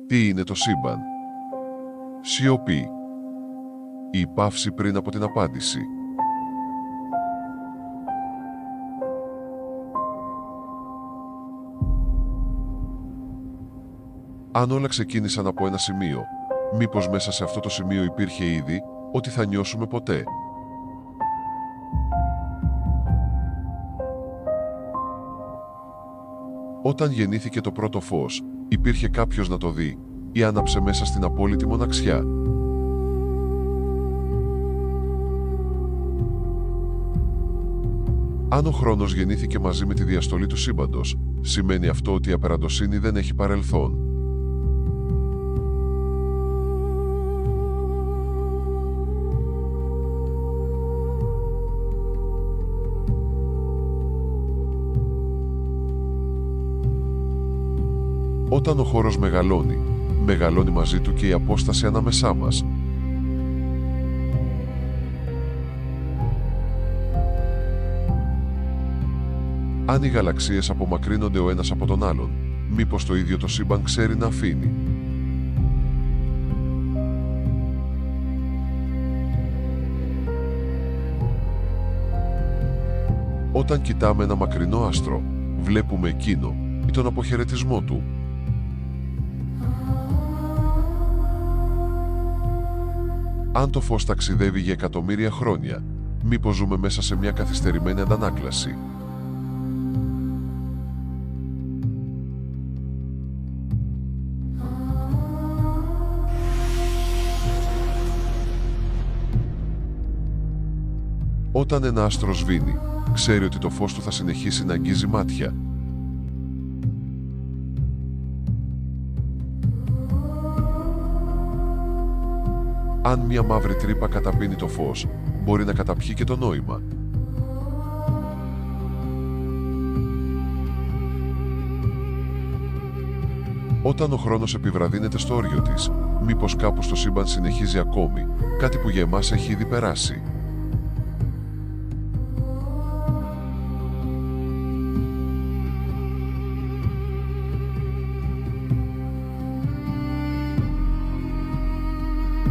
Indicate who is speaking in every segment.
Speaker 1: Τι είναι το σύμπαν? Σιωπή. Η παύση πριν από την απάντηση. Αν όλα ξεκίνησαν από ένα σημείο, μήπως μέσα σε αυτό το σημείο υπήρχε ήδη ότι θα νιώσουμε ποτέ? Όταν γεννήθηκε το πρώτο φως, υπήρχε κάποιος να το δει ή άναψε μέσα στην απόλυτη μοναξιά? Αν ο χρόνος γεννήθηκε μαζί με τη διαστολή του σύμπαντος, σημαίνει αυτό ότι η απεραντοσύνη δεν έχει παρελθόν? Όταν ο χώρος μεγαλώνει, μεγαλώνει μαζί του και η απόσταση ανάμεσά μας. Αν οι γαλαξίες απομακρύνονται ο ένας από τον άλλον, μήπως το ίδιο το σύμπαν ξέρει να αφήνει? Όταν κοιτάμε ένα μακρινό άστρο, βλέπουμε εκείνο ή τον αποχαιρετισμό του. Αν το φως ταξιδεύει για εκατομμύρια χρόνια, μήπως ζούμε μέσα σε μια καθυστερημένη αντανάκλαση? Όταν ένα άστρο σβήνει, ξέρει ότι το φως του θα συνεχίσει να αγγίζει μάτια. Αν μια μαύρη τρύπα καταπίνει το φως, μπορεί να καταπιεί και το νόημα. Όταν ο χρόνος επιβραδύνεται στο όριο της, μήπως κάπου στο σύμπαν συνεχίζει ακόμη κάτι που για εμάς έχει ήδη περάσει?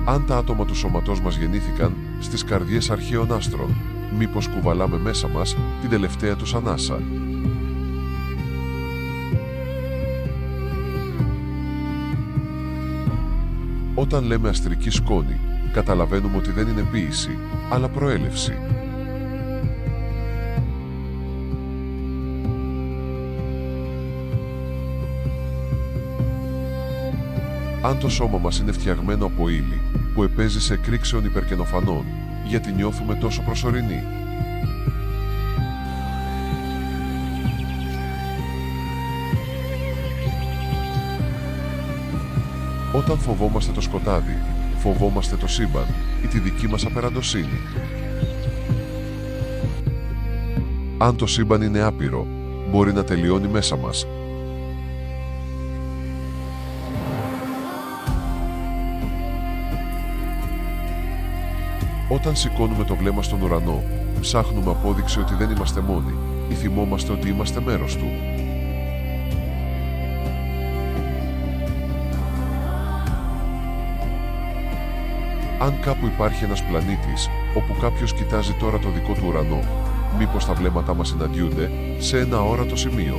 Speaker 1: Αν τα άτομα του σώματός μας γεννήθηκαν στις καρδιές αρχαίων άστρων, μήπως κουβαλάμε μέσα μας την τελευταία τους ανάσα? Όταν λέμε αστρική σκόνη, καταλαβαίνουμε ότι δεν είναι ποίηση, αλλά προέλευση. Αν το σώμα μας είναι φτιαγμένο από ύλη που επέζει σε εκρήξεων υπερκενοφανών, γιατί νιώθουμε τόσο προσωρινοί? Όταν φοβόμαστε το σκοτάδι, φοβόμαστε το σύμπαν ή τη δική μας απεραντοσύνη? Αν το σύμπαν είναι άπειρο, μπορεί να τελειώνει μέσα μας. Όταν σηκώνουμε το βλέμμα στον ουρανό, ψάχνουμε απόδειξη ότι δεν είμαστε μόνοι ή θυμόμαστε ότι είμαστε μέρος του? Αν κάπου υπάρχει ένας πλανήτης όπου κάποιος κοιτάζει τώρα το δικό του ουρανό, μήπως τα βλέμματά μας συναντιούνται σε ένα αόρατο σημείο?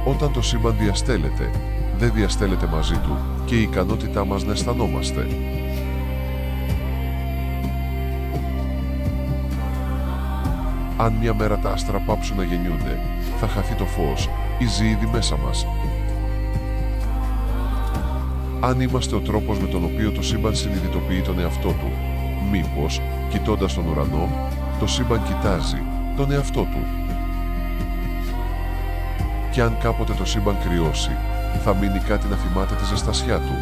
Speaker 1: Όταν το σύμπαν διαστέλλεται, δεν διαστέλλεται μαζί του και η ικανότητά μας να αισθανόμαστε. Αν μια μέρα τα άστρα πάψουν να γεννιούνται, θα χαθεί το φως ή ζει ήδη μέσα μας? Αν είμαστε ο τρόπος με τον οποίο το σύμπαν συνειδητοποιεί τον εαυτό του, μήπως, κοιτώντας τον ουρανό, το σύμπαν κοιτάζει τον εαυτό του? Και αν κάποτε το σύμπαν κρυώσει, θα μείνει κάτι να θυμάται τη ζεστασιά του?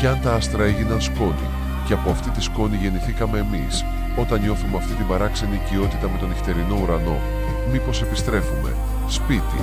Speaker 1: Και αν τα άστρα έγιναν σκόνη και από αυτή τη σκόνη γεννηθήκαμε εμείς, όταν νιώθουμε αυτή την παράξενη οικειότητα με τον νυχτερινό ουρανό, μήπως επιστρέφουμε σπίτι?